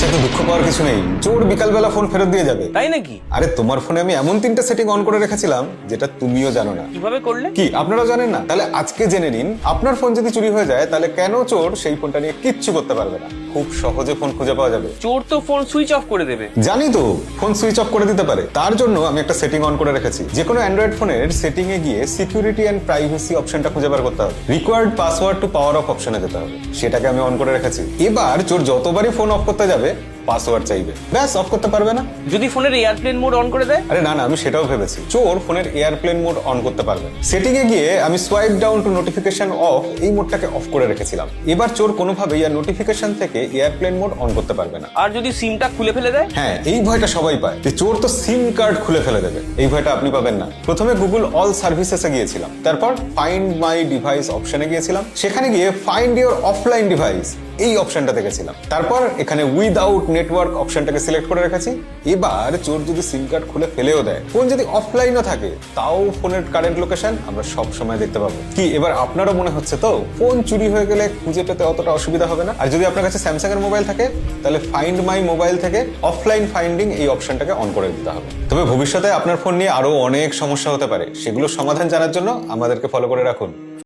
আচ্ছা, তো দুঃখ পাওয়ার কিছু নেই, চোর বিকালবেলা ফোন ফেরত দিয়ে যাবে। তাই নাকি? আরে তোমার ফোনে আমি এমন 3টে সেটিং অন করে রেখেছিলাম যেটা তুমিও জানো না। কিভাবে করলে? কি আপনারা জানেন না? তাহলে আজকে জেনে নিন, আপনার ফোন যদি চুরি হয়ে যায় তাহলে কেন চোর সেই ফোনটা নিয়ে কিচ্ছু করতে পারবে না। খুব সহজে ফোন খুঁজে পাওয়া যাবে। চোর তো ফোন সুইচ অফ করে দেবে। জানি তো, ফোন সুইচ অফ করে দিতে পারে। তার জন্য আমি একটা সেটিং অন করে রেখেছি। যে কোনো অ্যান্ড্রয়েড ফোনের সেটিং এ গিয়ে সিকিউরিটি এন্ড প্রাইভেসি অপশনটা খুঁজে বার করতে হবে। Required password to power off অপশনে যেতে হবে, সেটাকে আমি অন করে রেখেছি। এবার চোর যতবারই ফোন অফ করতে যাবে পাসওয়ার্ড চাইবে, ব্যাস অফ করতে পারবে না। যদি ফোনের এয়ারপ্লেন মোড অন করে দেয়? আরে না না, আমি সেটাও ভেবেছি। চোর ফোনের এয়ারপ্লেন মোড অন করতে পারবে। সেটিং এ গিয়ে আমি swipe down to notification off এই মোডটাকে অফ করে রেখেছিলাম। এবার চোর কোনোভাবেই আর নোটিফিকেশন থেকে এয়ারপ্লেন মোড অন করতে পারবে না। আর যদি সিমটা খুলে ফেলে দেয়? হ্যাঁ, এই ভয়টা সবাই পায় যে চোর তো সিম কার্ড খুলে ফেলে দেবে। এই ভয়টা আপনি পাবেন না। প্রথমে গুগল অল সার্ভিসেসে গিয়েছিলাম, তারপর ফাইন্ড মাই ডিভাইস অপশনে গিয়েছিলাম। সেখানে গিয়ে ফাইন্ড ইওর অফলাইন ডিভাইস এই অপশনটা দেখেছিলাম। তারপর এখানে উইদাউট নেটওয়ার্ক অপশনটাকে সিলেক্ট করে রেখেছি। এবার চোর যদি সিম কার্ড খুলে ফেলেও দেয়, ফোন যদি অফলাইনও থাকে, তাও ফোনের কারেন্ট লোকেশন আমরা সব সময় দেখতে পাবো। কি এবার আপনারও মনে হচ্ছে তো, ফোন চুরি হয়ে গেলে খুঁজে পেতে অতটা অসুবিধা হবে না? আর যদি আপনার কাছে স্যামসাং এর মোবাইল থাকে, তাহলে ফাইন্ড মাই মোবাইল থেকে অফলাইন ফাইন্ডিং এই অপশনটাকে অন করে দিতে হবে। তবে ভবিষ্যতে আপনার ফোন নিয়ে আরো অনেক সমস্যা হতে পারে, সেগুলো সমাধান জানার জন্য আমাদেরকে ফলো করে রাখুন।